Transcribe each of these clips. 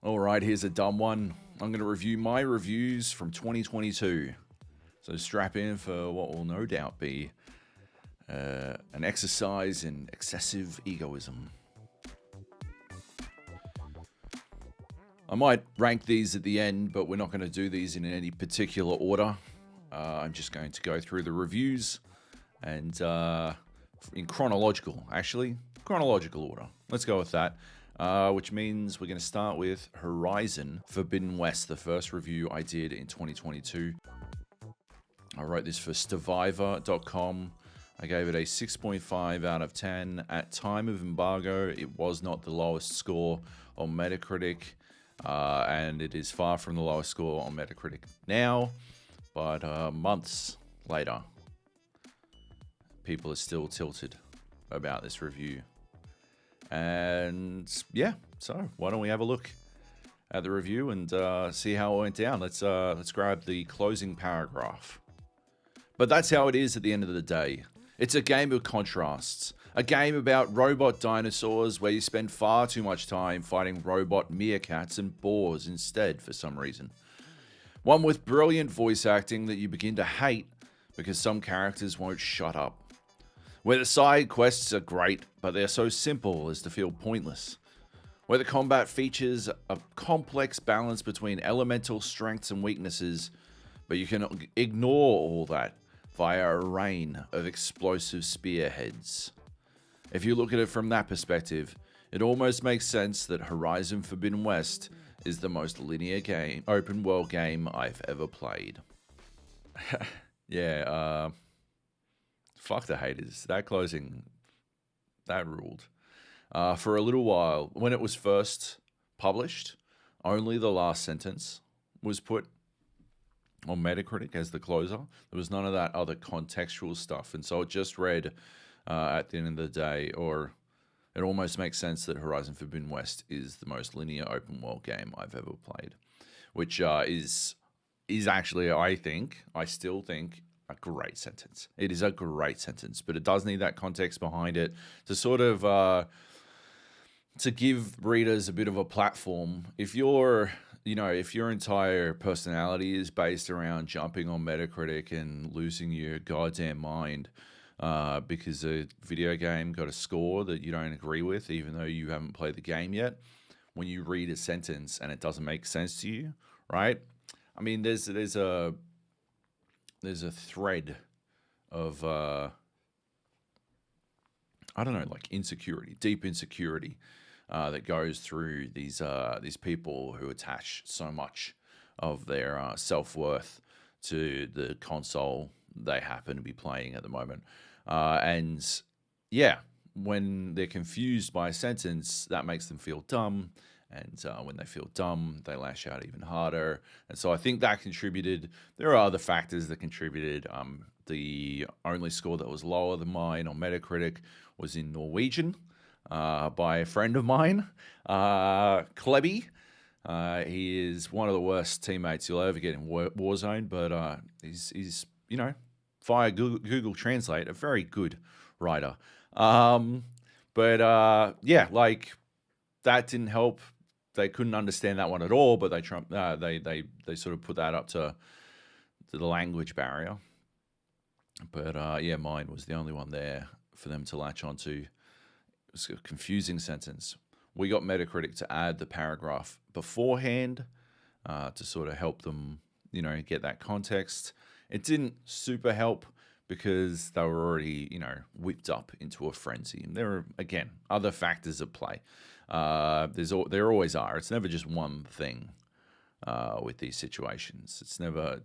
All right, here's a dumb one. I'm going to review my reviews from 2022. So strap in for what will no doubt be an exercise in excessive egoism. I might rank these at the end, but we're not going to do these in any particular order. I'm just going to go through the reviews and in chronological order. Let's go with that. Which means we're going to start with Horizon Forbidden West, the first review I did in 2022. I wrote this for Stevivor.com. I gave it a 6.5 out of 10. At time of embargo, it was not the lowest score on Metacritic, and it is far from the lowest score on Metacritic now, but months later, people are still tilted about this review. And yeah, so why don't we have a look at the review and see how it went down. Let's grab the closing paragraph. But that's how it is at the end of the day. It's a game of contrasts. A game about robot dinosaurs where you spend far too much time fighting robot meerkats and boars instead for some reason. One with brilliant voice acting that you begin to hate because some characters won't shut up. Where the side quests are great, but they're so simple as to feel pointless. Where the combat features a complex balance between elemental strengths and weaknesses, but you can ignore all that via a rain of explosive spearheads. If you look at it from that perspective, it almost makes sense that Horizon Forbidden West is the most linear game, open world game I've ever played. Yeah, fuck the haters. That closing, that ruled. For a little while, when it was first published, only the last sentence was put on Metacritic as the closer. There was none of that other contextual stuff. And so it just read at the end of the day, or it almost makes sense that Horizon Forbidden West is the most linear open world game I've ever played, which is actually, I still think, a great sentence. It is a great sentence, but it does need that context behind it to sort of to give readers a bit of a platform. If your entire personality is based around jumping on Metacritic and losing your goddamn mind because a video game got a score that you don't agree with, even though you haven't played the game yet, when you read a sentence and it doesn't make sense to you, right? I mean, there's a thread of insecurity, deep insecurity that goes through these people who attach so much of their self-worth to the console they happen to be playing at the moment. And yeah, when they're confused by a sentence, that makes them feel dumb. And when they feel dumb, they lash out even harder. And so I think that contributed. There are other factors that contributed. The only score that was lower than mine on Metacritic was in Norwegian by a friend of mine, Klebby. He is one of the worst teammates you'll ever get in Warzone, but he's via Google Translate, a very good writer. Yeah, like that didn't help. They couldn't understand that one at all, but they sort of put that up to the language barrier. But yeah, mine was the only one there for them to latch onto. It was a confusing sentence. We got Metacritic to add the paragraph beforehand to sort of help them, get that context. It didn't super help because they were already, whipped up into a frenzy. And there are, again, other factors at play. There always are. It's never just one thing with these situations. It's never,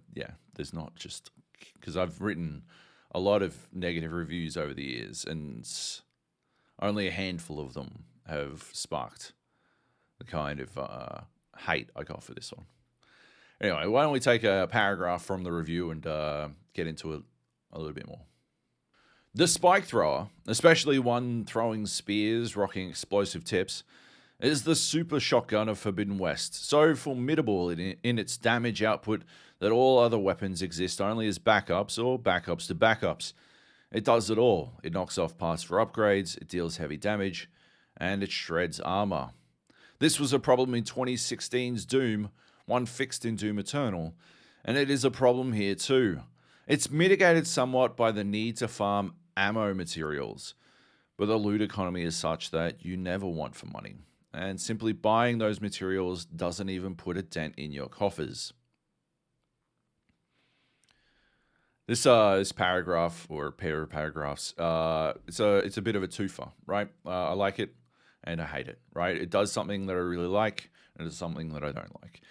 there's not just, because I've written a lot of negative reviews over the years, and only a handful of them have sparked the kind of hate I got for this one. Anyway, why don't we take a paragraph from the review and get into it a little bit more. The spike thrower, especially one throwing spears, rocking explosive tips, is the super shotgun of Forbidden West, so formidable in its damage output that all other weapons exist only as backups or backups to backups. It does it all. It knocks off parts for upgrades, it deals heavy damage, and it shreds armor. This was a problem in 2016's Doom, one fixed in Doom Eternal, and it is a problem here too. It's mitigated somewhat by the need to farm ammo materials, but the loot economy is such that you never want for money, and simply buying those materials doesn't even put a dent in your coffers. This paragraph or pair of paragraphs, it's a bit of a twofer, right? I like it and I hate it, right? It does something that I really like, and it does something that I don't like.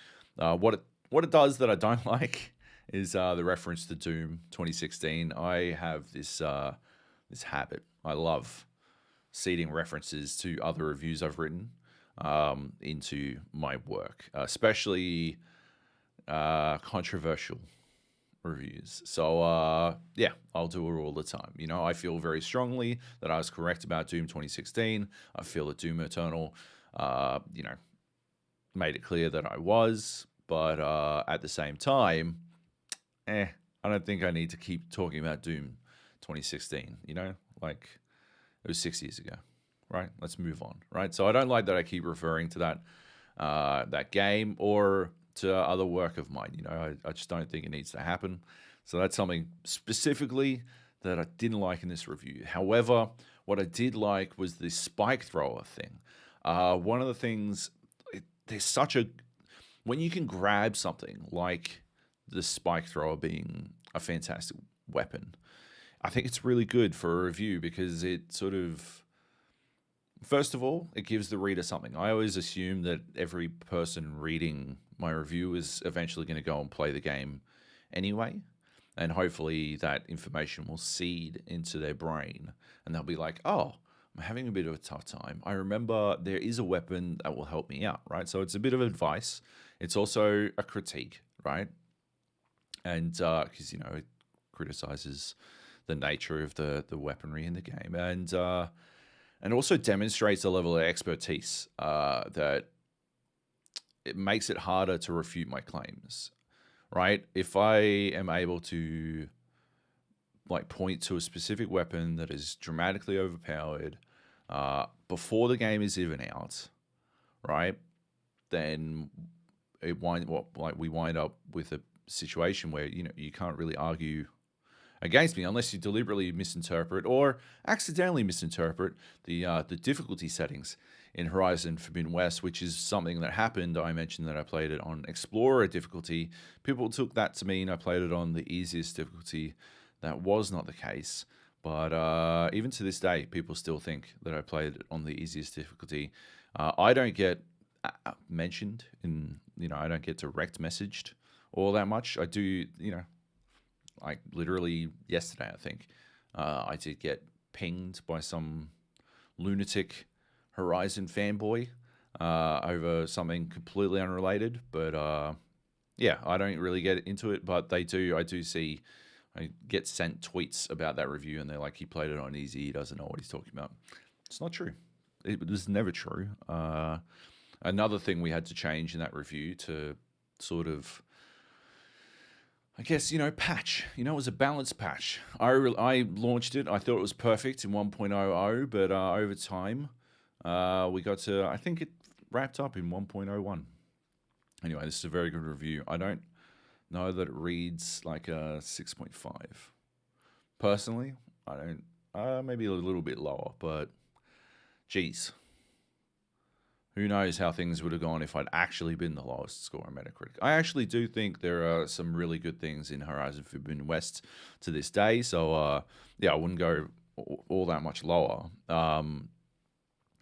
What it does that I don't like is the reference to Doom 2016. I have this habit. I love seeding references to other reviews I've written into my work, especially controversial reviews. So yeah, I'll do it all the time. You know, I feel very strongly that I was correct about Doom 2016. I feel that Doom Eternal, made it clear that I was, but at the same time, I don't think I need to keep talking about Doom 2016. You know, like it was 6 years ago, right? Let's move on, right? So I don't like that I keep referring to that game or to other work of mine. You know, I just don't think it needs to happen. So that's something specifically that I didn't like in this review. However, what I did like was the spike thrower thing. One of the things, there's such a, when you can grab something like the spike thrower being a fantastic weapon, I think it's really good for a review because it sort of, first of all, it gives the reader something. I always assume that every person reading my review is eventually going to go and play the game anyway. And hopefully that information will seed into their brain and they'll be like, oh, I'm having a bit of a tough time. I remember there is a weapon that will help me out, right? So it's a bit of advice. It's also a critique, right? And because, it criticizes the nature of the weaponry in the game. And also demonstrates a level of expertise that it makes it harder to refute my claims, right? If I am able to point to a specific weapon that is dramatically overpowered before the game is even out, right? Then we wind up with a situation where you can't really argue against me unless you deliberately misinterpret or accidentally misinterpret the difficulty settings in Horizon Forbidden West, which is something that happened. I mentioned that I played it on Explorer difficulty. People took that to mean I played it on the easiest difficulty. That was not the case. But even to this day, people still think that I played it on the easiest difficulty. I don't get mentioned in, I don't get direct messaged all that much. I do, like literally yesterday, I think, I did get pinged by some lunatic Horizon fanboy over something completely unrelated. But yeah, I don't really get into it, but I do see, I get sent tweets about that review and they're like, he played it on easy, he doesn't know what he's talking about. It's not true. It was never true. Another thing we had to change in that review to sort of, I guess, patch. It was a balanced patch. I launched it. I thought it was perfect in 1.00, but over time, we got to, I think it wrapped up in 1.01. Anyway, this is a very good review. I don't know that it reads like a 6.5. Personally, I don't, maybe a little bit lower, but geez. Who knows how things would have gone if I'd actually been the lowest score on Metacritic. I actually do think there are some really good things in Horizon Forbidden West to this day. So, yeah, I wouldn't go all that much lower.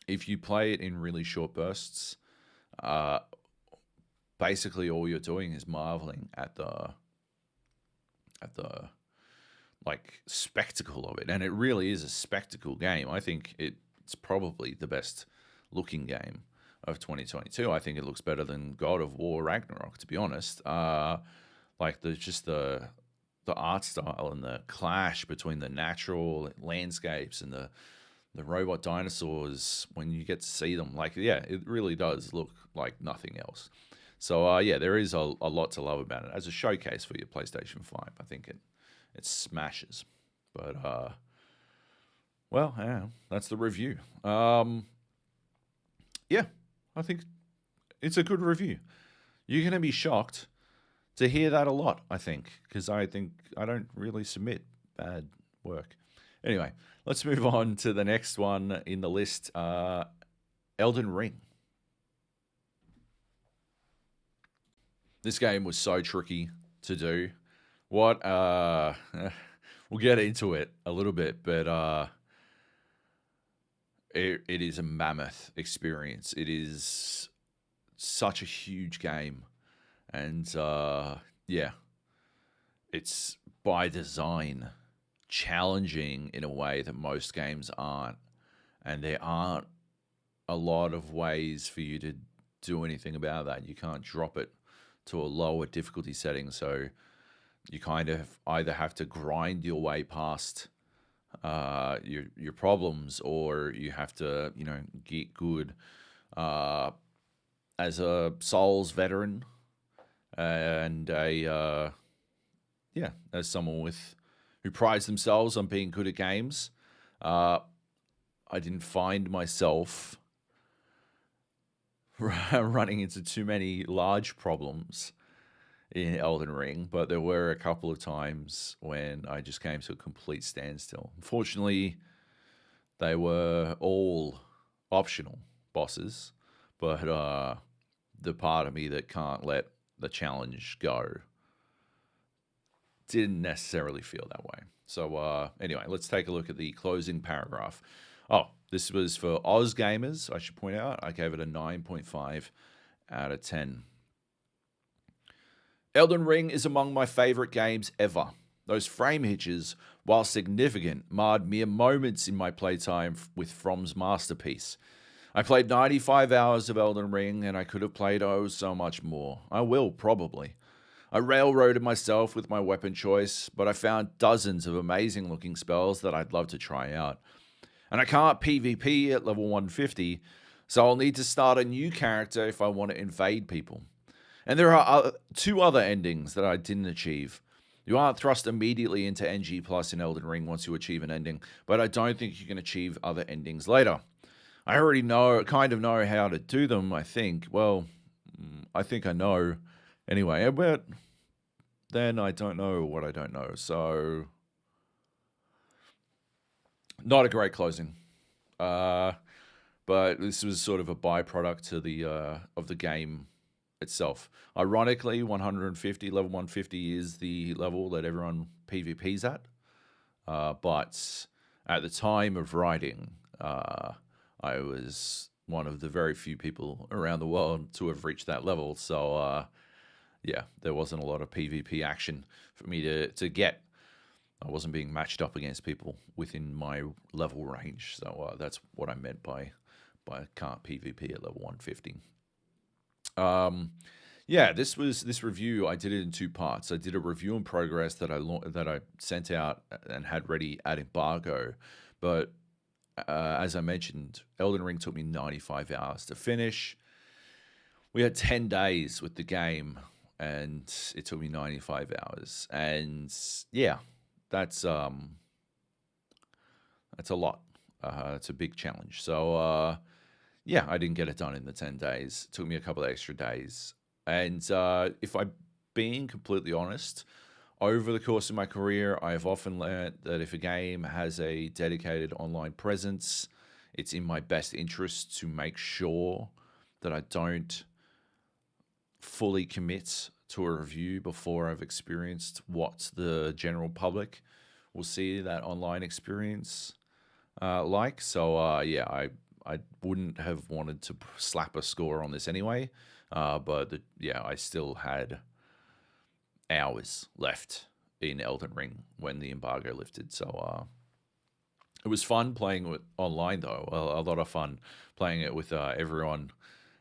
If you play it in really short bursts, basically all you're doing is marveling at the spectacle of it. And it really is a spectacle game. I think it's probably the best looking game of 2022. I think it looks better than God of War Ragnarok, to be honest. The art style and the clash between the natural landscapes and the robot dinosaurs when you get to see them, it really does look like nothing else. So yeah, there is a lot to love about it. As a showcase for your PlayStation 5, I think it smashes. But well, yeah, that's the review. Yeah, I think it's a good review. You're going to be shocked to hear that a lot, I think, because I think I don't really submit bad work. Anyway, let's move on to the next one in the list, Elden Ring. This game was so tricky to do. What? We'll get into it a little bit, but it is a mammoth experience. It is such a huge game, and yeah, it's by design challenging in a way that most games aren't, and there aren't a lot of ways for you to do anything about that. You can't drop it to a lower difficulty setting, so you kind of either have to grind your way past your problems, or you have to get good as a Souls veteran and as someone who prides themselves on being good at games. I didn't find myself running into too many large problems in Elden Ring, but there were a couple of times when I just came to a complete standstill. Unfortunately, they were all optional bosses, but the part of me that can't let the challenge go didn't necessarily feel that way. So anyway, let's take a look at the closing paragraph. Oh, this was for AusGamers, I should point out. I gave it a 9.5 out of 10. Elden Ring is among my favorite games ever. Those frame hitches, while significant, marred mere moments in my playtime with From's masterpiece. I played 95 hours of Elden Ring, and I could have played so much more. I will, probably. I railroaded myself with my weapon choice, but I found dozens of amazing looking spells that I'd love to try out. And I can't PvP at level 150, so I'll need to start a new character if I want to invade people. And there are two other endings that I didn't achieve. You aren't thrust immediately into NG Plus in Elden Ring once you achieve an ending, but I don't think you can achieve other endings later. I already kind of know how to do them, I think. Well, I think I know anyway, but then I don't know what I don't know. So, not a great closing. But this was sort of a byproduct to of the game itself. Ironically, level 150 is the level that everyone PvPs at. But at the time of writing, I was one of the very few people around the world to have reached that level. So, yeah, there wasn't a lot of PvP action for me to get. I wasn't being matched up against people within my level range. So that's what I meant by can't PvP at level 150. Yeah, this review. I did it in two parts. I did a review in progress that I sent out and had ready at embargo, but as I mentioned, Elden Ring took me 95 hours to finish. We had 10 days with the game, and it took me 95 hours. And yeah, that's a lot. It's a big challenge. So yeah, I didn't get it done in the 10 days. It took me a couple of extra days. And if I'm being completely honest, over the course of my career, I have often learned that if a game has a dedicated online presence, it's in my best interest to make sure that I don't fully commit to a review before I've experienced what the general public will see that online experience like. So yeah, I wouldn't have wanted to slap a score on this anyway, but yeah, I still had hours left in Elden Ring when the embargo lifted. So it was fun playing it online, though. A lot of fun playing it with everyone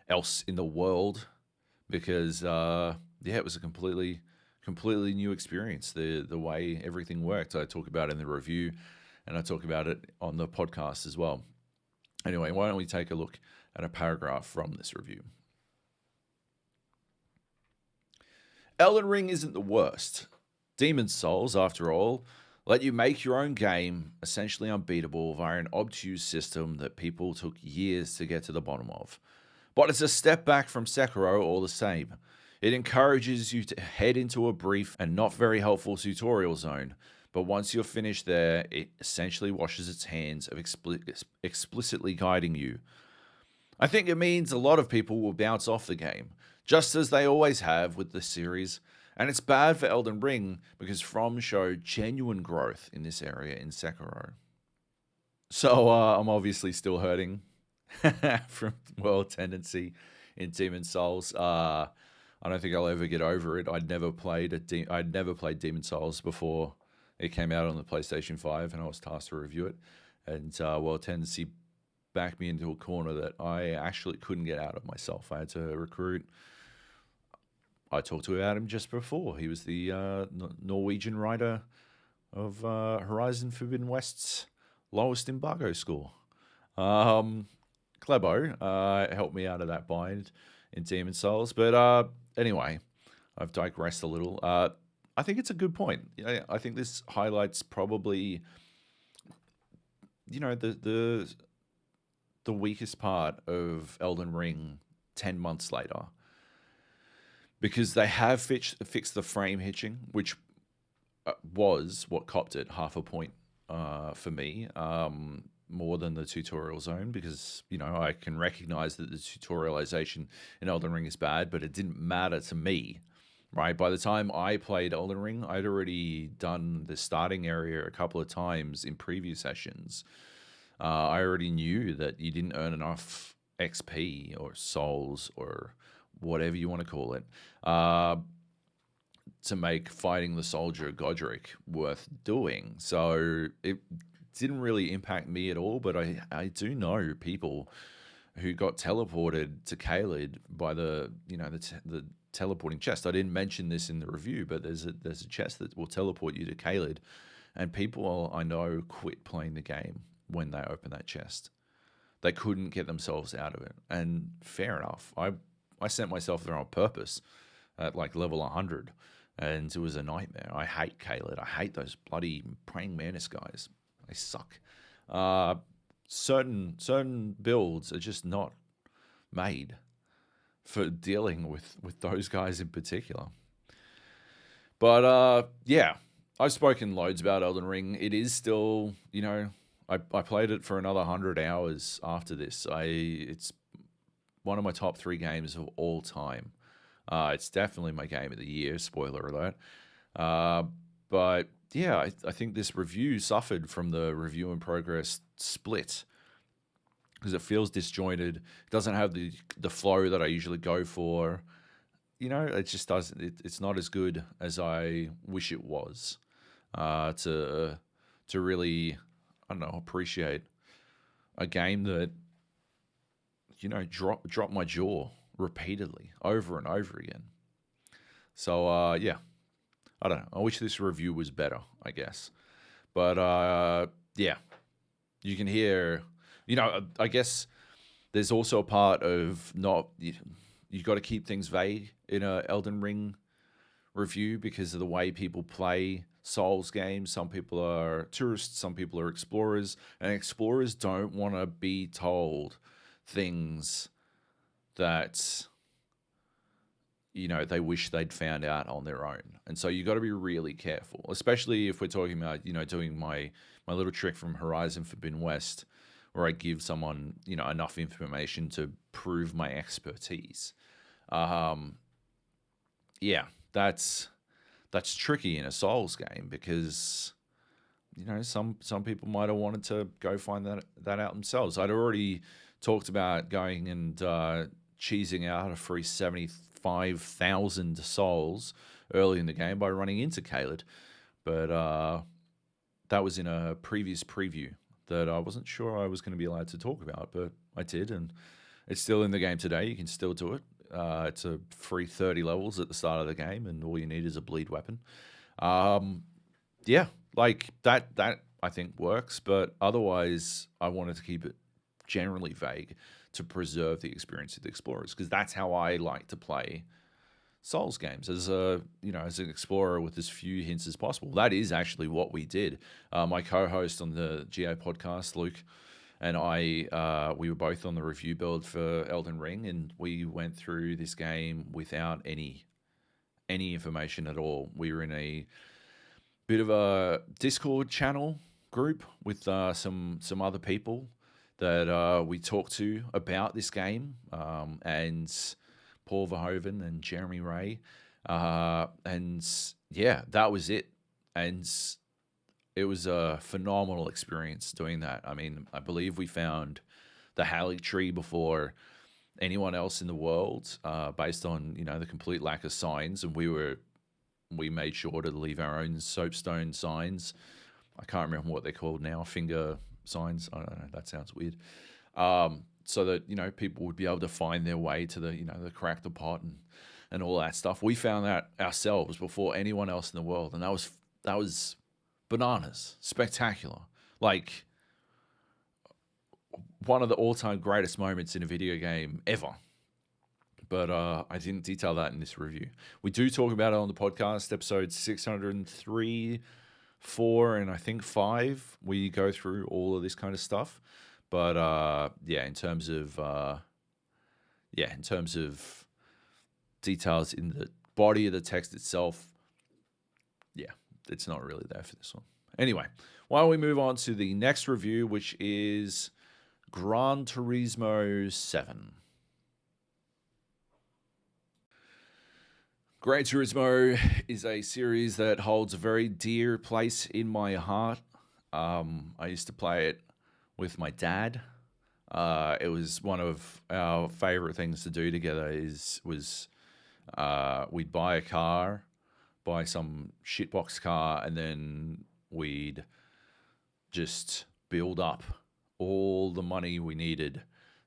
else in the world, because yeah, it was a completely new experience. The way everything worked, I talk about it in the review, and I talk about it on the podcast as well. Anyway, why don't we take a look at a paragraph from this review? Elden Ring isn't the worst. Demon's Souls, after all, let you make your own game, essentially unbeatable, via an obtuse system that people took years to get to the bottom of. but it's a step back from Sekiro all the same. It encourages you to head into a brief and not very helpful tutorial zone, but once you're finished there, it essentially washes its hands of explicitly guiding you. I think it means a lot of people will bounce off the game, just as they always have with the series, and it's bad for Elden Ring because From showed genuine growth in this area in Sekiro. So I'm obviously still hurting from World Tendency in Demon Souls. I don't think I'll ever get over it. I'd never played Demon Souls before it came out on the PlayStation 5, and I was tasked to review it. And World Tendency backed me into a corner that I actually couldn't get out of myself. I had to recruit. I talked to about him just before. He was the Norwegian writer of Horizon Forbidden West's lowest embargo score. Klebo helped me out of that bind in Demon Souls. But anyway, I've digressed a little. I think it's a good point. I think this highlights probably, the weakest part of Elden Ring 10 months later. Because they have fixed the frame hitching, which was what copped it half a point for me, more than the tutorial zone, because, I can recognize that the tutorialization in Elden Ring is bad, but it didn't matter to me, right? By the time I played Elden Ring, I'd already done the starting area a couple of times in previous sessions. I already knew that you didn't earn enough XP or souls or whatever you want to call it, to make fighting the soldier Godric worth doing. So it didn't really impact me at all, but I do know people who got teleported to Caelid by the teleporting chest. I didn't mention this in the review, but there's a chest that will teleport you to Caelid, and people I know quit playing the game when they open that chest. They couldn't get themselves out of it, and fair enough. I sent myself there on purpose at like level 100, and it was a nightmare. I hate Caelid. I hate those bloody praying mantis guys. They suck. Certain builds are just not made for dealing with those guys in particular. But yeah, I've spoken loads about Elden Ring. It is still, I played it for another 100 hours after this. It's one of my top 3 games of all time. It's definitely my game of the year, spoiler alert. But yeah, I think this review suffered from the review in progress split, because it feels disjointed. It doesn't have the flow that I usually go for. It just doesn't. It's not as good as I wish it was, to really, I don't know, appreciate a game that, drop my jaw repeatedly over and over again. So yeah, I don't know. I wish this review was better, I guess. But yeah, you can hear, I guess there's also a part of you got to keep things vague in a Elden Ring review because of the way people play Souls games. Some people are tourists, some people are explorers, and explorers don't want to be told things that they wish they'd found out on their own. And so you got to be really careful, especially if we're talking about doing my little trick from Horizon Forbidden West, where I give someone enough information to prove my expertise. Yeah, that's tricky in a Souls game, because some people might have wanted to go find that out themselves. I'd already talked about going and cheesing out a free 75,000 souls early in the game by running into Caelid, but that was in a previous preview that I wasn't sure I was going to be allowed to talk about, but I did, and it's still in the game today. You can still do it. It's a free 30 levels at the start of the game, and all you need is a bleed weapon. Yeah, like that I think works, but otherwise I wanted to keep it generally vague to preserve the experience of the explorers, because that's how I like to play Souls games, as an explorer with as few hints as possible. That is actually what we did. My co-host on the GAPodcast, Luke, and we were both on the review build for Elden Ring, and we went through this game without any information at all. We were in a bit of a Discord channel group with some other people that we talked to about this game, and Paul Verhoeven and Jeremy Ray, and yeah, that was it. And it was a phenomenal experience doing that. I mean, I believe we found the Halley tree before anyone else in the world, based on the complete lack of signs, and we made sure to leave our own soapstone signs. I can't remember what they're called now, finger signs. I don't know. That sounds weird. So that people would be able to find their way to the cracked pot and all that stuff. We found that ourselves before anyone else in the world, and that was bananas, spectacular. Like one of the all-time greatest moments in a video game ever. But I didn't detail that in this review. We do talk about it on the podcast, episode 603, 4, and I think 5. We go through all of this kind of stuff. But in terms of details in the body of the text itself, it's not really there for this one. Anyway, why don't we move on to the next review, which is Gran Turismo 7. Gran Turismo is a series that holds a very dear place in my heart. I used to play it with my dad. It was one of our favorite things to do together. We'd buy a car, buy some shitbox car, and then we'd just build up all the money we needed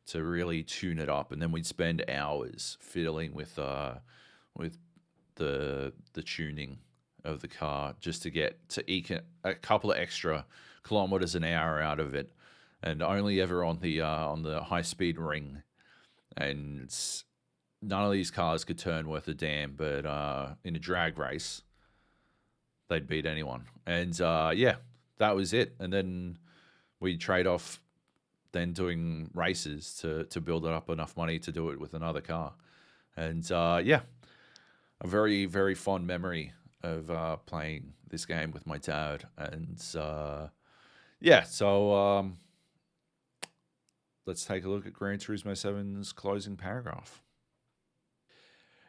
to really tune it up, and then we'd spend hours fiddling with the tuning of the car just to eke a couple of extra kilometers an hour out of it, and only ever on the high speed ring. And none of these cars could turn worth a damn, but in a drag race, they'd beat anyone. And that was it. And then we'd trade off then doing races to build up enough money to do it with another car. And a very, very fond memory of playing this game with my dad. And so let's take a look at Gran Turismo 7's closing paragraph.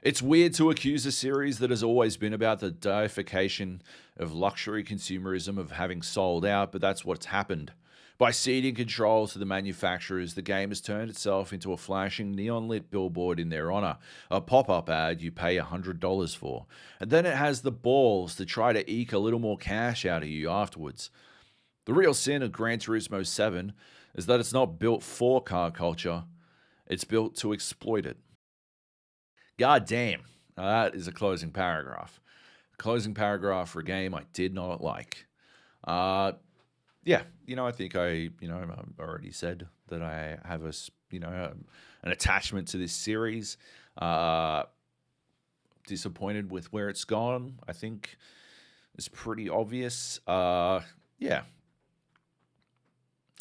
It's weird to accuse a series that has always been about the deification of luxury consumerism of having sold out, but that's what's happened. By ceding control to the manufacturers, the game has turned itself into a flashing neon-lit billboard in their honor, a pop-up ad you pay $100 for, and then it has the balls to try to eke a little more cash out of you afterwards. The real sin of Gran Turismo 7 is that it's not built for car culture, it's built to exploit it. God damn, that is a closing paragraph. A closing paragraph for a game I did not like. I think I already said that I have an attachment to this series. Disappointed with where it's gone. I think it's pretty obvious. I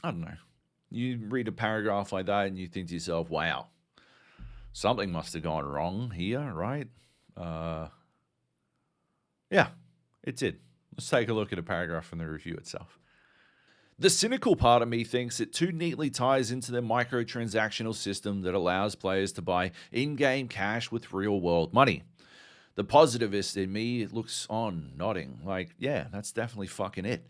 don't know. You read a paragraph like that and you think to yourself, wow, something must have gone wrong here, right? It did. Let's take a look at a paragraph from the review itself. The cynical part of me thinks it too neatly ties into their microtransactional system that allows players to buy in-game cash with real-world money. The positivist in me looks on, nodding, like, yeah, that's definitely fucking it.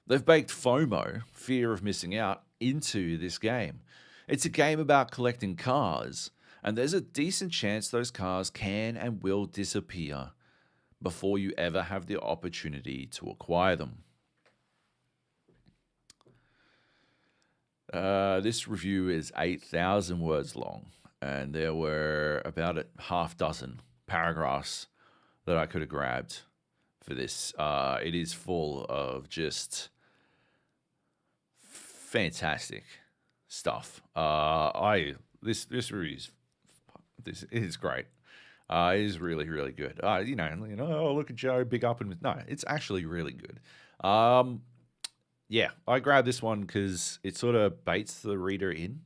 They've baked FOMO, fear of missing out, into this game. It's a game about collecting cars, and there's a decent chance those cars can and will disappear before you ever have the opportunity to acquire them. This review is 8,000 words long, and there were about a half dozen paragraphs that I could have grabbed for this. It is full of just fantastic stuff. This review is great. It is really, really good. Oh, look at Joe, big up, and no, it's actually really good. yeah, I grabbed this one because it sort of baits the reader in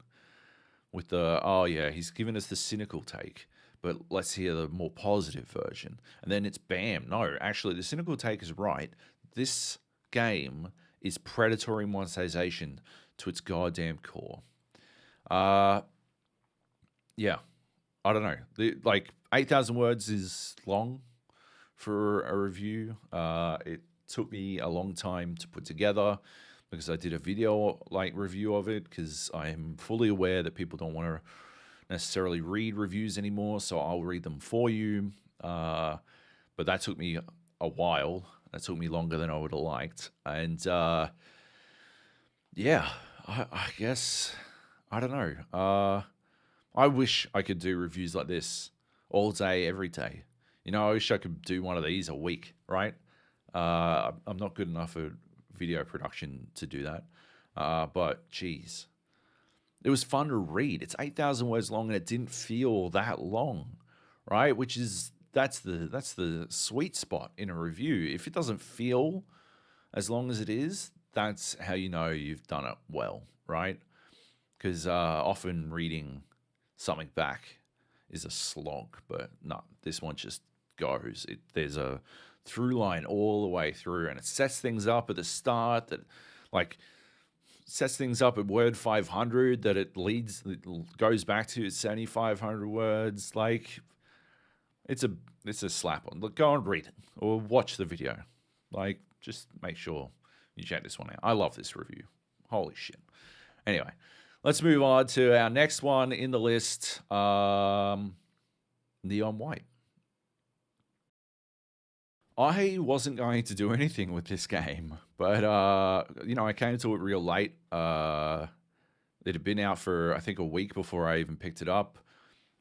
with the, oh yeah, he's given us the cynical take, but let's hear the more positive version. And then it's bam. No, actually, the cynical take is right. This game is predatory monetization to its goddamn core. Yeah, I don't know. Like 8,000 words is long for a review. It took me a long time to put together because I did a video like review of it because I'm fully aware that people don't want to necessarily read reviews anymore, so I'll read them for you. But that took me a while. That took me longer than I would have liked. And yeah, I guess, I don't know. I wish I could do reviews like this all day, every day. You know, I wish I could do one of these a week, right? I'm not good enough at video production to do that. But geez, it was fun to read. It's 8,000 words long and it didn't feel that long, right? Which is that's the sweet spot in a review. If it doesn't feel as long as it is, that's how you know you've done it well, right? Because often reading something back is a slog, but no, this one just goes. There's a through line all the way through, and it sets things up at the start that, like, sets things up at word 500 that it goes back to 7,500 words. Like, it's a slap on. Look, go and read it or watch the video. Like, just make sure you check this one out. I love this review. Holy shit. Anyway, let's move on to our next one in the list, Neon White. I wasn't going to do anything with this game, but I came to it real late. It had been out for, I think, a week before I even picked it up.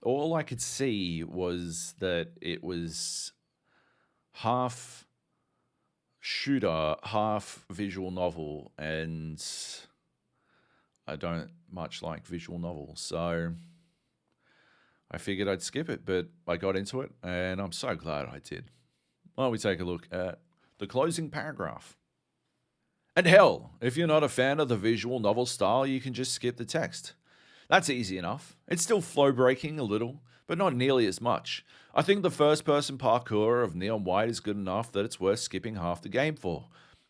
All I could see was that it was half shooter, half visual novel, and I don't much like visual novels, so I figured I'd skip it, but I got into it, and I'm so glad I did. Why don't we take a look at the closing paragraph? And hell, if you're not a fan of the visual novel style, you can just skip the text. That's easy enough. It's still flow breaking a little, but not nearly as much. I think the first person parkour of Neon White is good enough that it's worth skipping half the game for.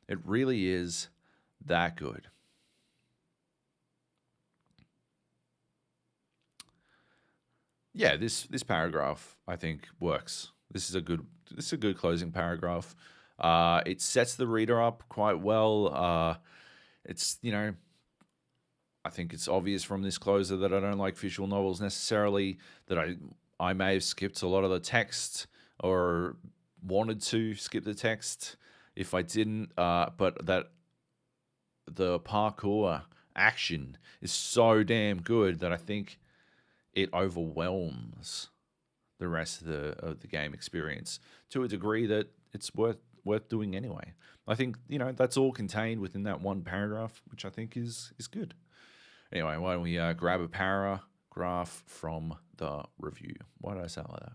It really is that good. Yeah, this paragraph I think works. This is a good closing paragraph. It sets the reader up quite well. It's I think it's obvious from this closer that I don't like visual novels necessarily. That I may have skipped a lot of the text or wanted to skip the text if I didn't. But that the parkour action is so damn good that I think it overwhelms the rest of the game experience to a degree that it's worth doing anyway. I think that's all contained within that one paragraph, which I think is good. Anyway, why don't we grab a paragraph from the review? Why did I sound like that?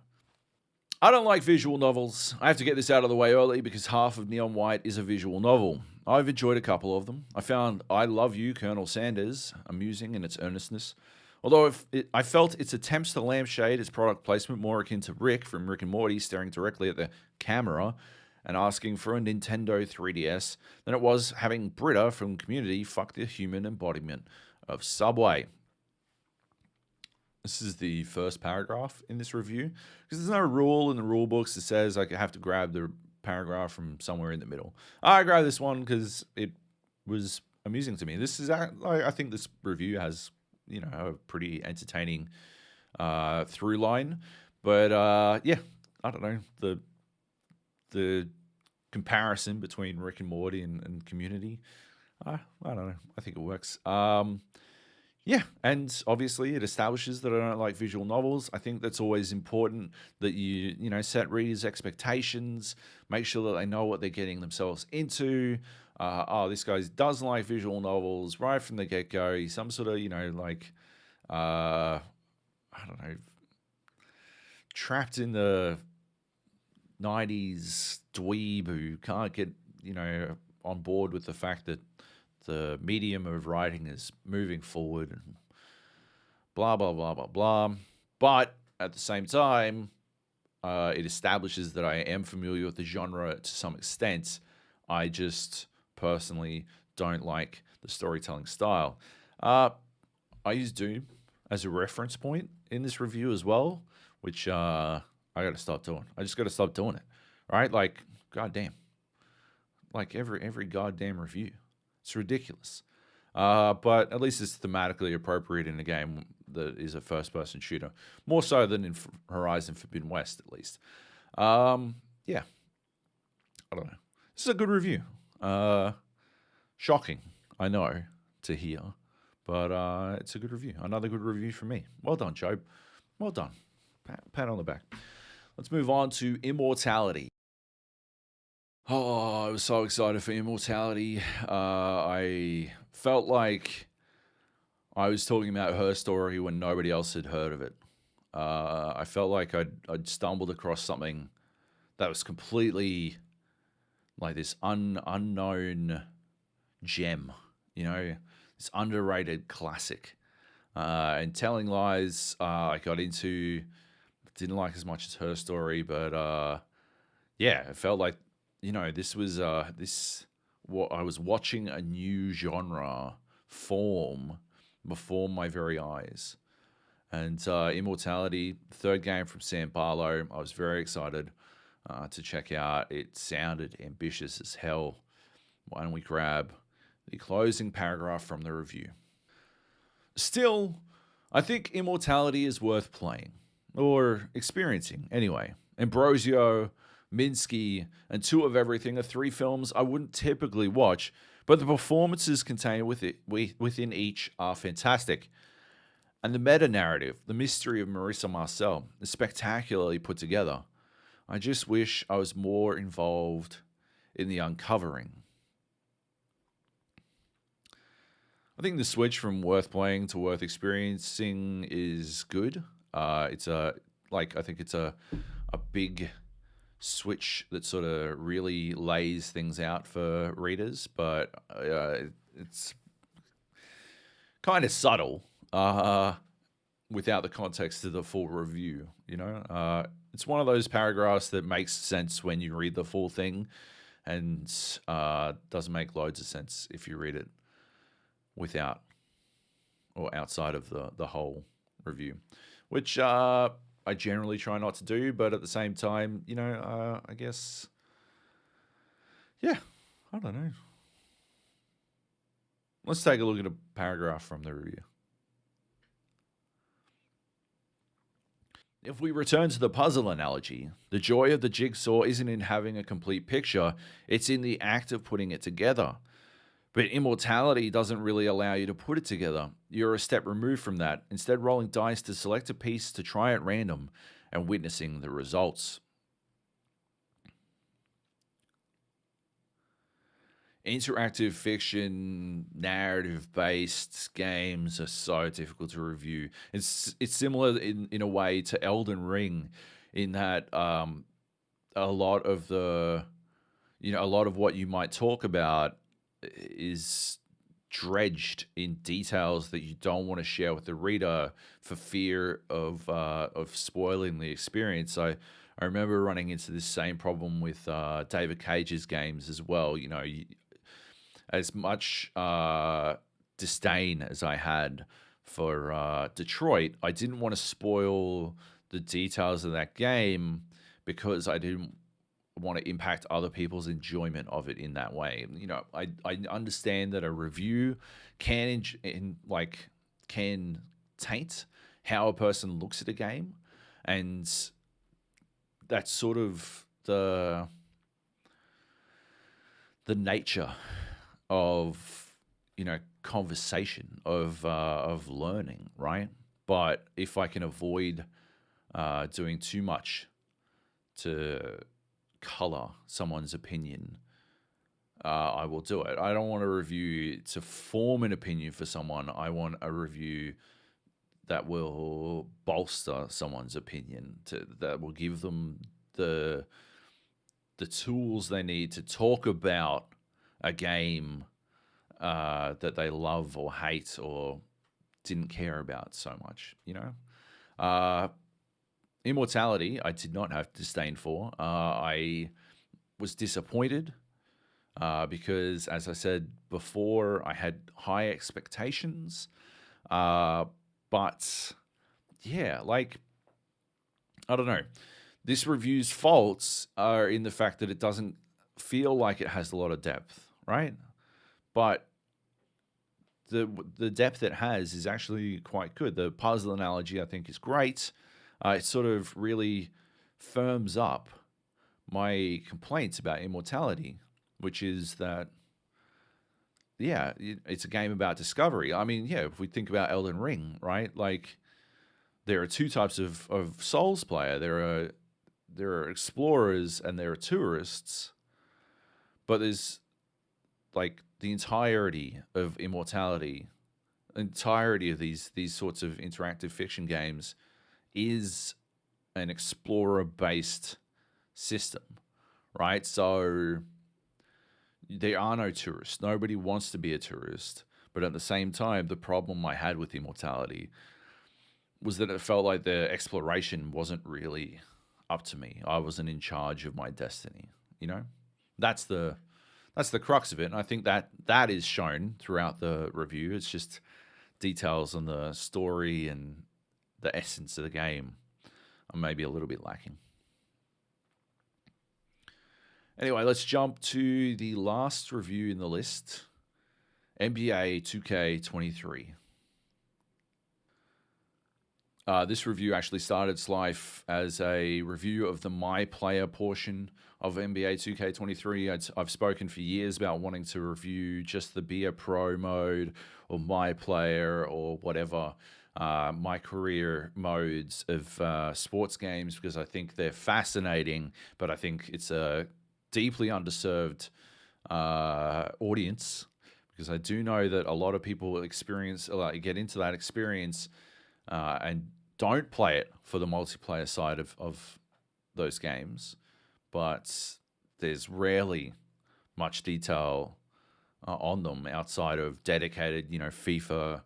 I don't like visual novels. I have to get this out of the way early because half of Neon White is a visual novel. I've enjoyed a couple of them. I found I Love You, Colonel Sanders amusing in its earnestness. Although I felt its attempts to lampshade its product placement more akin to Rick from Rick and Morty staring directly at the camera and asking for a Nintendo 3DS than it was having Britta from Community fuck the human embodiment of Subway. This is the first paragraph in this review because there's no rule in the rule books that says I have to grab the paragraph from somewhere in the middle. I grabbed this one because it was amusing to me. I think this review has a pretty entertaining through line, but yeah, I don't know, the comparison between Rick and Morty and Community, I don't know, I think it works. Yeah, and obviously it establishes that I don't like visual novels. I think that's always important that you set readers' expectations, make sure that they know what they're getting themselves into. This guy doesn't like visual novels right from the get-go. He's some sort of, I don't know, trapped in the 90s dweeb who can't get, on board with the fact that the medium of writing is moving forward and blah, blah, blah, blah, blah. But at the same time, it establishes that I am familiar with the genre to some extent. I just personally don't like the storytelling style. I use Doom as a reference point in this review as well, which I got to stop doing. I just got to stop doing it, right? Like, goddamn. Like every goddamn review. It's ridiculous. But at least it's thematically appropriate in a game that is a first-person shooter. More so than in Horizon Forbidden West, at least. Yeah. I don't know. This is a good review. Shocking, I know, to hear. But it's a good review. Another good review from me. Well done, Job. Well done. Pat on the back. Let's move on to Immortality. Oh, I was so excited for Immortality. I felt like I was talking about her story when nobody else had heard of it. I felt like I'd stumbled across something that was completely like this unknown gem, you know, this underrated classic. And Telling Lies, I got into, didn't like as much as her story, but yeah, it felt like, you know, this was what I was watching a new genre form before my very eyes. And Immortality, third game from Sam Barlow, I was very excited to check out. It sounded ambitious as hell. Why don't we grab the closing paragraph from the review? Still, I think Immortality is worth playing, or experiencing anyway. Ambrosio, Minsky, and Two of Everything are three films I wouldn't typically watch, but the performances contained within each are fantastic. And the meta-narrative, the mystery of Marissa Marcel, is spectacularly put together. I just wish I was more involved in the uncovering. I think the switch from worth playing to worth experiencing is good. I think it's a big switch that sort of really lays things out for readers, but it's kind of subtle without the context of the full review. You know, it's one of those paragraphs that makes sense when you read the full thing, and doesn't make loads of sense if you read it without or outside of the whole review, which I generally try not to do, but at the same time, you know, I guess, yeah, I don't know. Let's take a look at a paragraph from the review. If we return to the puzzle analogy, the joy of the jigsaw isn't in having a complete picture, it's in the act of putting it together. But Immortality doesn't really allow you to put it together. You're a step removed from that, instead rolling dice to select a piece to try at random and witnessing the results. Interactive fiction, narrative-based games are so difficult to review. It's similar in a way to Elden Ring, in that a lot of what you might talk about is dredged in details that you don't want to share with the reader for fear of spoiling the experience. I remember running into this same problem with David Cage's games as well. You know, as much disdain as I had for Detroit, I didn't want to spoil the details of that game because I didn't want to impact other people's enjoyment of it in that way. You know, I understand that a review can taint how a person looks at a game, and that's sort of the nature of, you know, conversation, of learning, right? But if I can avoid doing too much to color someone's opinion, I will do it. I don't want a review to form an opinion for someone. I want a review that will bolster someone's opinion, that will give them the tools they need to talk about a game that they love or hate or didn't care about so much, you know? Immortality, I did not have disdain for. I was disappointed because, as I said before, I had high expectations. But yeah, like, I don't know. This review's faults are in the fact that it doesn't feel like it has a lot of depth, right? But the depth it has is actually quite good. The puzzle analogy, I think, is great. It sort of really firms up my complaints about Immortality, which is that, yeah, it's a game about discovery. I mean, yeah, if we think about Elden Ring, right? Like, there are two types of Souls player. There are explorers and there are tourists, but there's like the entirety of Immortality, entirety of these sorts of interactive fiction games is an explorer-based system, right? So there are no tourists. Nobody wants to be a tourist. But at the same time, the problem I had with Immortality was that it felt like the exploration wasn't really up to me. I wasn't in charge of my destiny, you know? That's the crux of it. And I think that is shown throughout the review. It's just details on the story and the essence of the game are maybe a little bit lacking. Anyway, let's jump to the last review in the list, NBA 2K23. This review actually started its life as a review of the My Player portion of NBA 2K23. I've spoken for years about wanting to review just the Be a Pro mode or My Player or whatever my career modes of sports games, because I think they're fascinating, but I think it's a deeply underserved audience, because I do know that a lot of people get into that experience and don't play it for the multiplayer side of those games, but there's rarely much detail on them outside of dedicated, FIFA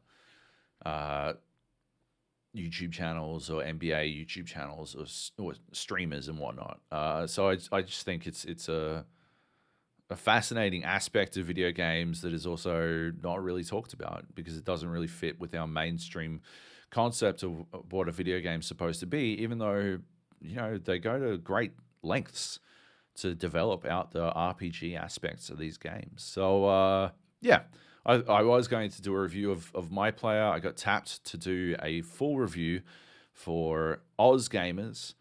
YouTube channels or NBA YouTube channels or streamers and whatnot. So I just think it's a fascinating aspect of video games that is also not really talked about, because it doesn't really fit with our mainstream concept of what a video game's supposed to be, even though, they go to great lengths to develop out the RPG aspects of these games. So, yeah, I was going to do a review of My Player. I got tapped to do a full review for AusGamers,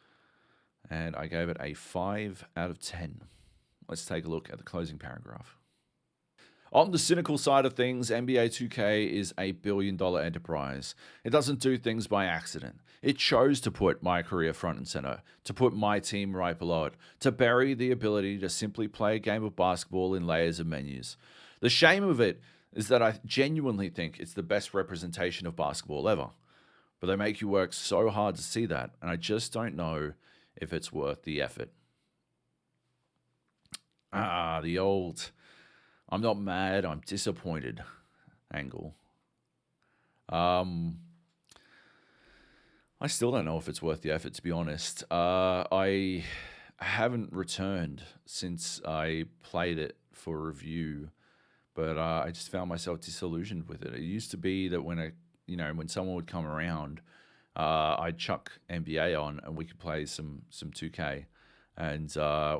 and I gave it a 5 out of 10. Let's take a look at the closing paragraph. On the cynical side of things, NBA 2K is a billion-dollar enterprise. It doesn't do things by accident. It chose to put my career front and center, to put my team right below it, to bury the ability to simply play a game of basketball in layers of menus. The shame of it is that I genuinely think it's the best representation of basketball ever. But they make you work so hard to see that, and I just don't know if it's worth the effort. The old I'm not mad, I'm disappointed angle. I still don't know if it's worth the effort, to be honest. I haven't returned since I played it for review, but I just found myself disillusioned with it. It used to be that when someone would come around, I'd chuck NBA on and we could play some 2K, and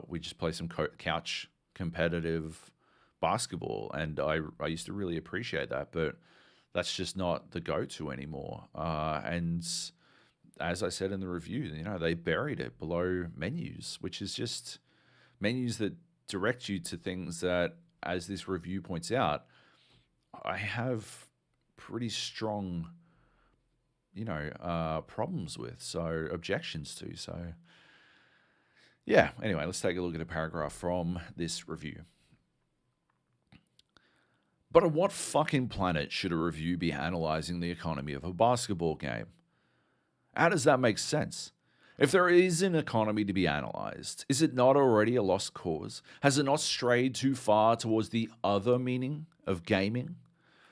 we just play some couch competitive basketball, and I used to really appreciate that, but that's just not the go-to anymore. And as I said in the review, they buried it below menus, which is just menus that direct you to things that, as this review points out, I have pretty strong, problems with, so objections to. So yeah, anyway, let's take a look at a paragraph from this review. But on what fucking planet should a review be analyzing the economy of a basketball game? How does that make sense? If there is an economy to be analyzed, is it not already a lost cause? Has it not strayed too far towards the other meaning of gaming,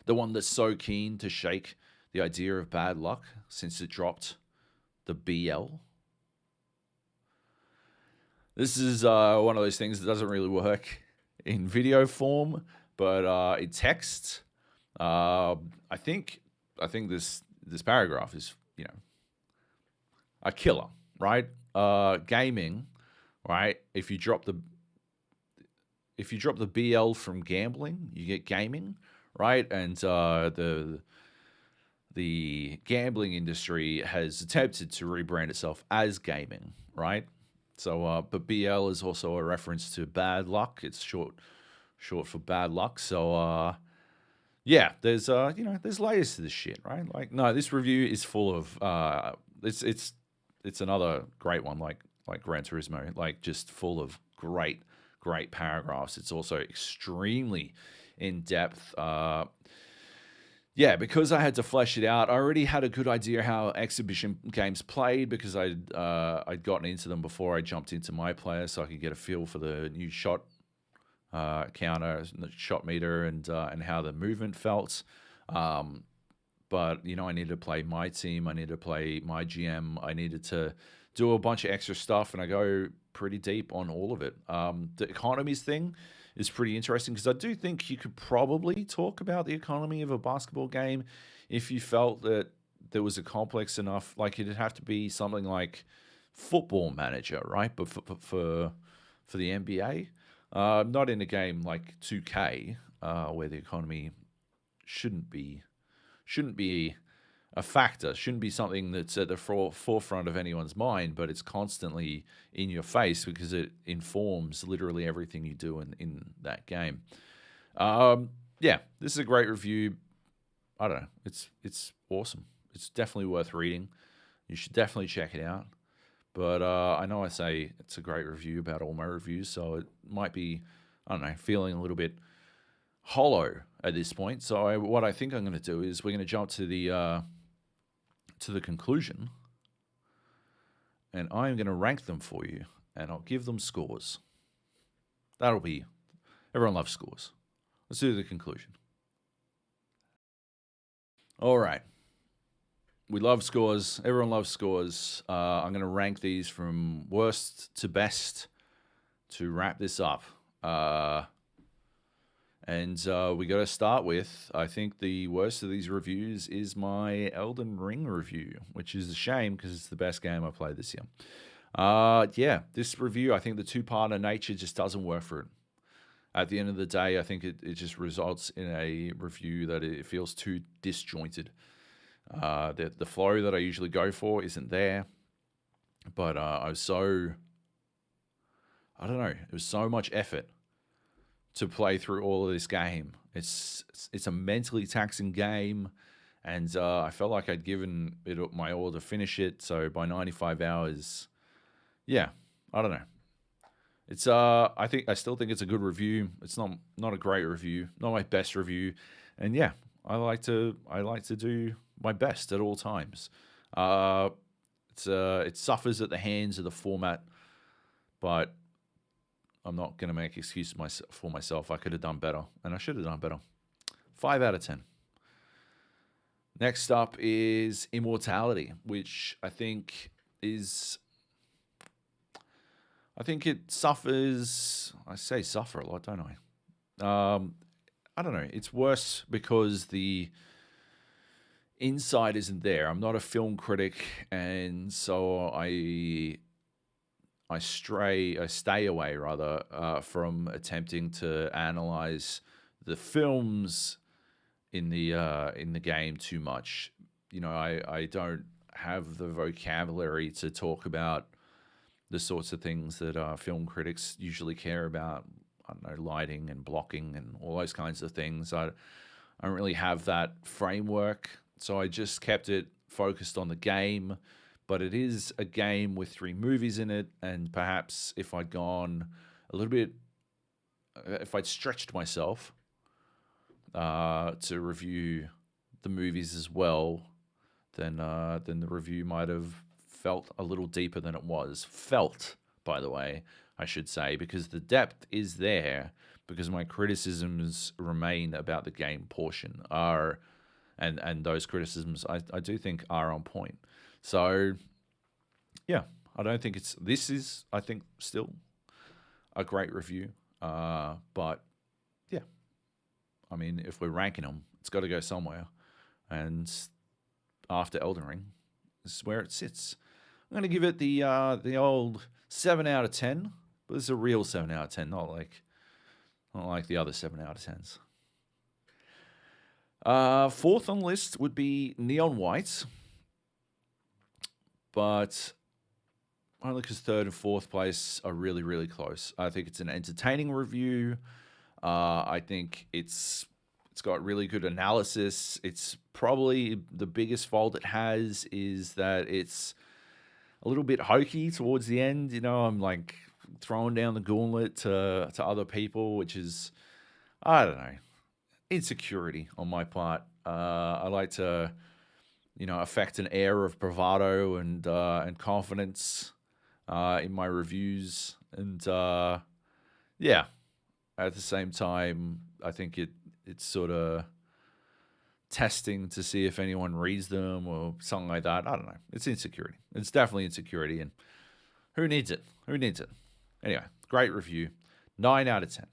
the one that's so keen to shake the idea of bad luck since it dropped the BL. This is one of those things that doesn't really work in video form, but in text, I think this paragraph is, you know, a killer, right? Gaming, right? If you drop the BL from gambling, you get gaming, right? And the gambling industry has attempted to rebrand itself as gaming, right? So, but BL is also a reference to bad luck. It's short for bad luck. So, yeah, there's there's layers to this shit, right? Like, no, this review is full of it's another great one, like Gran Turismo, like just full of great paragraphs. It's also extremely in depth. Yeah, because I had to flesh it out. I already had a good idea how exhibition games played because I'd gotten into them before I jumped into my player, so I could get a feel for the new shot counter, the shot meter, and how the movement felt. But you know, I needed to play my team. I needed to play my GM. I needed to do a bunch of extra stuff, and I go pretty deep on all of it. The economies thing is pretty interesting because I do think you could probably talk about the economy of a basketball game if you felt that there was a complex enough, like it'd have to be something like Football Manager, right? But for the NBA, not in a game like 2K, where the economy shouldn't be a factor, shouldn't be something that's at the forefront of anyone's mind, but it's constantly in your face because it informs literally everything you do in that game. Yeah, this is a great review. I don't know. It's awesome. It's definitely worth reading. You should definitely check it out. But I know I say it's a great review about all my reviews, so it might be, I don't know, feeling a little bit hollow at this point. So what I think I'm going to do is we're going to jump to the conclusion, and I'm going to rank them for you, and I'll give them scores. That'll be, everyone loves scores. Let's do the conclusion. All right. We love scores. Everyone loves scores. I'm going to rank these from worst to best to wrap this up. And we got to start with, I think the worst of these reviews is my Elden Ring review, which is a shame because it's the best game I played this year. Yeah, this review, I think the two-parter nature just doesn't work for it. At the end of the day, I think it just results in a review that it feels too disjointed. The flow that I usually go for isn't there. But I don't know, it was so much effort to play through all of this game. It's a mentally taxing game, and I felt like I'd given it my all to finish it. So by 95 hours, yeah, I don't know. It's I still think it's a good review. It's not a great review, not my best review, and yeah, I like to do my best at all times. It suffers at the hands of the format, but I'm not going to make excuses for myself. I could have done better, and I should have done better. 5 out of 10. Next up is Immortality, which I think it suffers. I say suffer a lot, don't I? I don't know. It's worse because the insight isn't there. I'm not a film critic, and so I stay away rather from attempting to analyze the films in the game too much. You know, I don't have the vocabulary to talk about the sorts of things that film critics usually care about. I don't know, lighting and blocking and all those kinds of things. I don't really have that framework, so I just kept it focused on the game. But it is a game with 3 movies in it, and perhaps if I'd gone a little bit, if I'd stretched myself to review the movies as well, then the review might have felt a little deeper than it was. Felt, by the way, I should say, because the depth is there, because my criticisms remain about the game portion and those criticisms I do think are on point. So yeah, I don't think this is I think still a great review. But yeah, I mean, if we're ranking them, it's got to go somewhere. And after Elden Ring, this is where it sits. I'm going to give it the old 7 out of 10, but it's a real 7 out of 10, not like the other 7 out of 10s. Fourth on the list would be Neon White, but only because third and fourth place are really, really close. I think it's an entertaining review. I think it's got really good analysis. It's probably the biggest fault it has is that it's a little bit hokey towards the end. You know, I'm like throwing down the gauntlet to other people, which is, I don't know, insecurity on my part. I like to, affect an air of bravado and confidence in my reviews. And yeah, at the same time, I think it's sort of testing to see if anyone reads them or something like that. I don't know. It's insecurity. It's definitely insecurity. And who needs it? Who needs it? Anyway, great review. 9 out of 10.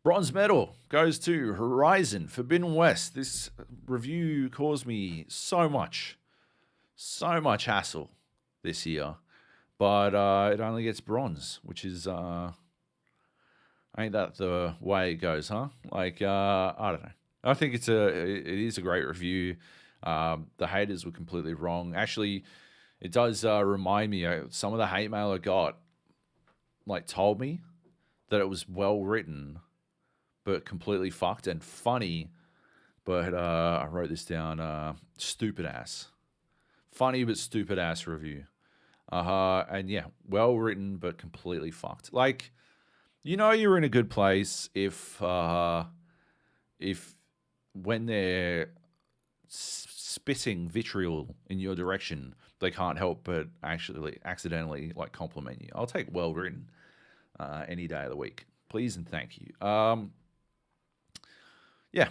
Bronze medal goes to Horizon Forbidden West. This review caused me so much hassle this year. But it only gets bronze, which is... ain't that the way it goes, huh? Like, I don't know. I think it is a great review. The haters were completely wrong. Actually, it does remind me, some of the hate mail I got, like, told me that it was well written, but completely fucked and funny. But I wrote this down, stupid ass. Funny but stupid ass review. And yeah, well written, but completely fucked. Like, you're in a good place if when they're spitting vitriol in your direction, they can't help but actually accidentally like compliment you. I'll take well written any day of the week, please and thank you. Yeah,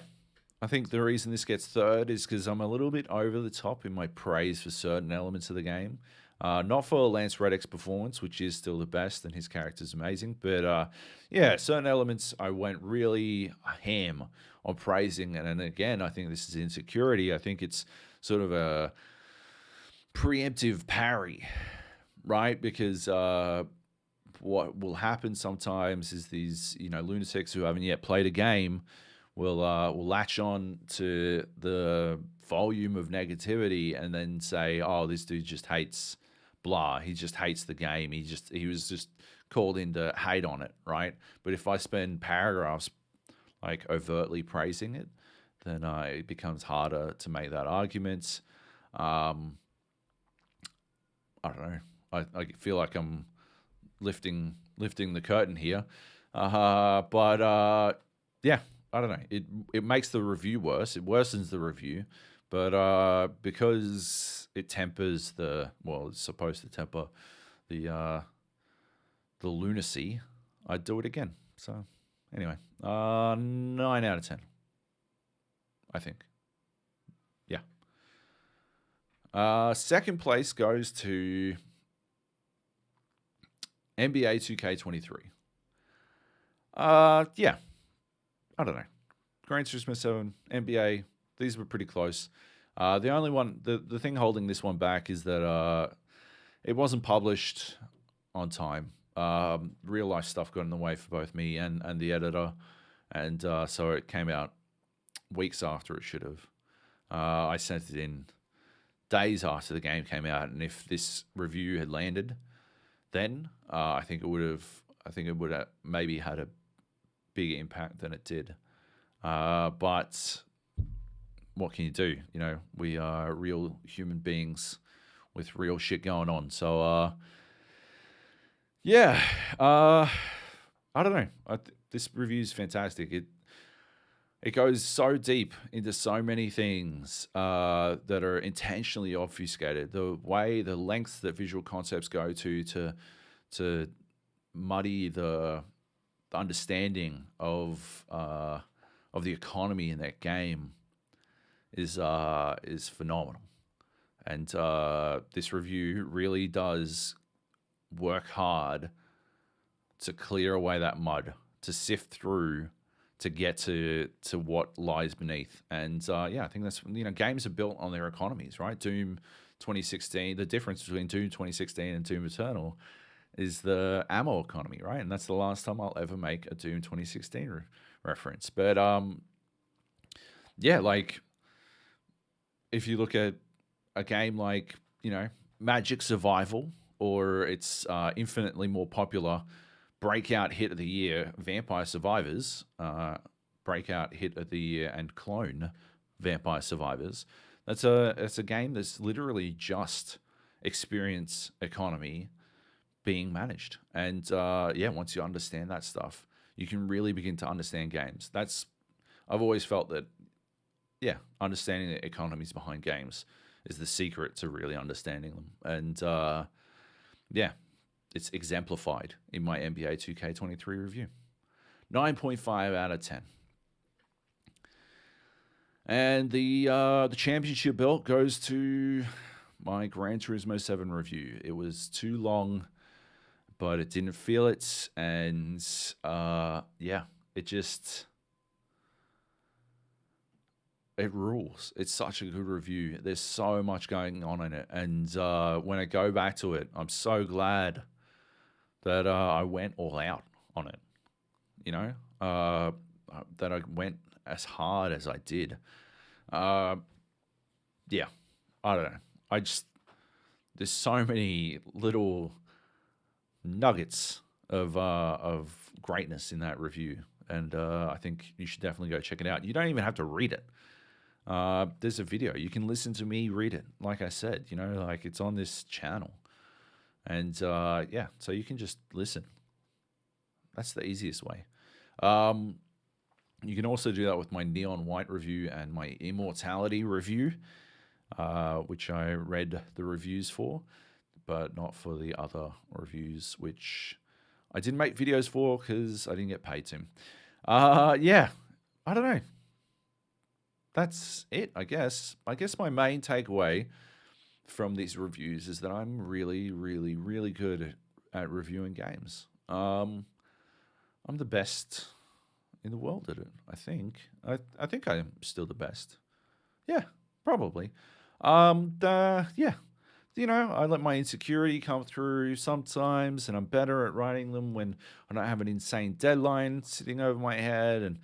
I think the reason this gets third is because I'm a little bit over the top in my praise for certain elements of the game. Not for Lance Reddick's performance, which is still the best, and his character's amazing. But yeah, certain elements I went really ham on praising. And again, I think this is insecurity. I think it's sort of a preemptive parry, right? Because what will happen sometimes is these, lunatics who haven't yet played a game will latch on to the volume of negativity and then say, "Oh, this dude just hates blah. He just hates the game. He was just called in to hate on it, right?" But if I spend paragraphs like overtly praising it, then it becomes harder to make that argument. I don't know. I feel like I'm lifting the curtain here, but yeah. I don't know. It makes the review worse. It worsens the review, but because it tempers it's supposed to temper the lunacy. I'd do it again. So anyway, 9 out of 10. I think. Yeah. Second place goes to NBA 2K23. Yeah. I don't know. Gran Turismo 7, NBA, these were pretty close. The only one, the thing holding this one back is that it wasn't published on time. Real life stuff got in the way for both me and the editor. And so it came out weeks after it should have. I sent it in days after the game came out. And if this review had landed then, I think it would have maybe had a bigger impact than it did. But what can you do? We are real human beings with real shit going on. So, yeah, I don't know. This review is fantastic. It goes so deep into so many things that are intentionally obfuscated. The lengths that visual concepts go to muddy the the understanding of the economy in that game is phenomenal. And this review really does work hard to clear away that mud, to sift through, to get to what lies beneath. And I think that's, games are built on their economies, right? Doom 2016, the difference between Doom 2016 and Doom Eternal is the ammo economy, right? And that's the last time I'll ever make a Doom 2016 reference. But like if you look at a game like, Magic Survival, or its infinitely more popular breakout hit of the year, Vampire Survivors, breakout hit of the year and clone Vampire Survivors. It's a game that's literally just experience economy being managed. And once you understand that stuff, you can really begin to understand games. I've always felt that, understanding the economies behind games is the secret to really understanding them. And it's exemplified in my NBA 2K23 review. 9.5 out of 10. And the championship belt goes to my Gran Turismo 7 review. It was too long, but it didn't feel it. And it rules. It's such a good review. There's so much going on in it. And when I go back to it, I'm so glad that I went all out on it. That I went as hard as I did. I don't know. There's so many little nuggets of greatness in that review. And I think you should definitely go check it out. You don't even have to read it. There's a video. You can listen to me read it. Like I said, it's on this channel. And so you can just listen. That's the easiest way. You can also do that with my Neon White review and my Immortality review, which I read the reviews for, but not for the other reviews, which I didn't make videos for because I didn't get paid to. I don't know. That's it, I guess. I guess my main takeaway from these reviews is that I'm really, really, really good at reviewing games. I'm the best in the world at it, I think. I think I'm still the best. Yeah, probably. I let my insecurity come through sometimes, and I'm better at writing them when I don't have an insane deadline sitting over my head. And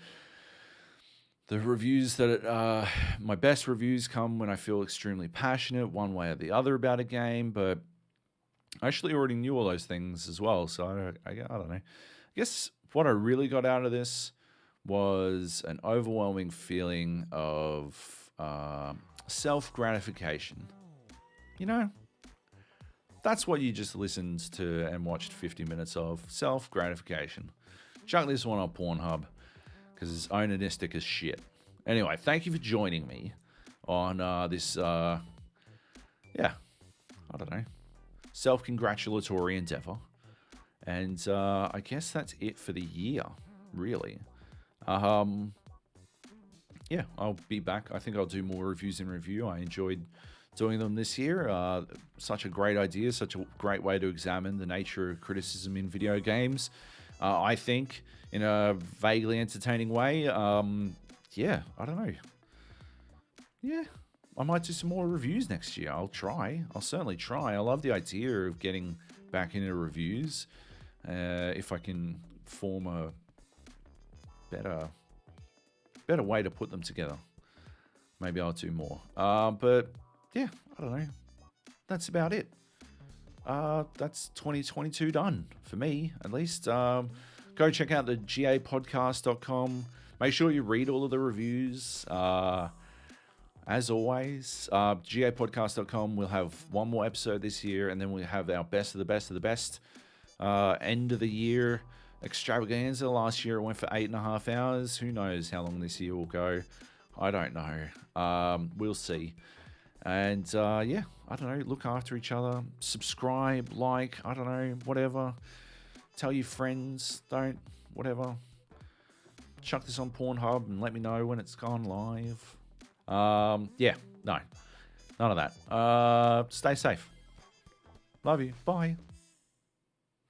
the reviews my best reviews come when I feel extremely passionate one way or the other about a game, but I actually already knew all those things as well, so I don't know. I guess what I really got out of this was an overwhelming feeling of self-gratification. That's what you just listened to and watched 50 minutes of, self-gratification. Chuck this one on Pornhub, because it's onanistic as shit. Anyway, thank you for joining me on this, I don't know, self-congratulatory endeavor. And I guess that's it for the year, really. I'll be back. I think I'll do more reviews in review. I enjoyed doing them this year. Such a great idea, such a great way to examine the nature of criticism in video games. I think in a vaguely entertaining way. I don't know. Yeah, I might do some more reviews next year. I'll certainly try. I love the idea of getting back into reviews. If I can form a better way to put them together, maybe I'll do more. But yeah, I don't know. That's about it. That's 2022 done for me, at least. Go check out the GAPodcast.com. Make sure you read all of the reviews. As always, GAPodcast.com will have one more episode this year, and then we'll have our best of the best of the best end of the year extravaganza. Last year it went for 8.5 hours. Who knows how long this year will go? I don't know. We'll see. And I don't know, look after each other, subscribe, like, I don't know, whatever. Tell your friends, don't whatever. Chuck this on Pornhub and let me know when it's gone live. Yeah, no, none of that. Stay safe. Love you. Bye.